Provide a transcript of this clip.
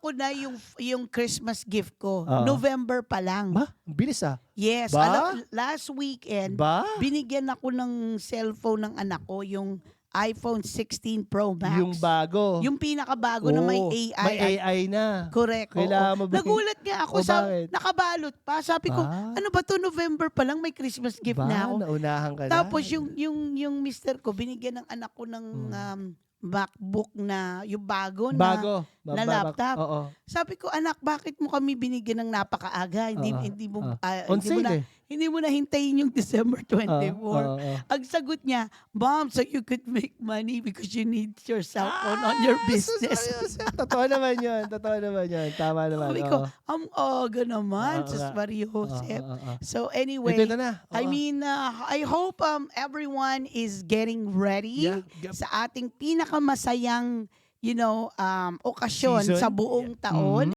ko na yung Christmas gift ko. Oo. November pa lang. Ba? Ang bilis ah. Yes. Ba? Last weekend, Ba? binigyan ako ng cellphone ng anak ko, yung iPhone 16 Pro Max. Yung bago. Yung pinakabago na may Oo, AI. May AI na. Correct. Kailangan Oo. mo ba- Nagulat nga ako O, sa bakit? nakabalot pa. Sabi ko, Ah. ano ba to, November pa lang may Christmas gift Ba? na ako. Naunahan ka na. Tapos yung mister ko, binigyan ng anak ko ng MacBook na yung bago na laptop. Oo. Sabi ko, anak, bakit mo kami binigyan ng napakaaga? Oo. Hindi mo On hindi mo sale na eh. hindi mo na hintayin yung December 24. Oo. Ang sagot niya, Mom, so you could make money because you need your cell phone on your business. Totoo naman yun. Totoo naman yun. Tama naman. Sabi ko, Oo. naman, Oo Sus nga. Maria Josep. Oo. So anyway, Ito na. I Oo. mean, I hope everyone is getting ready Yeah. sa ating pinakamasayang, okasyon Season. sa buong taon.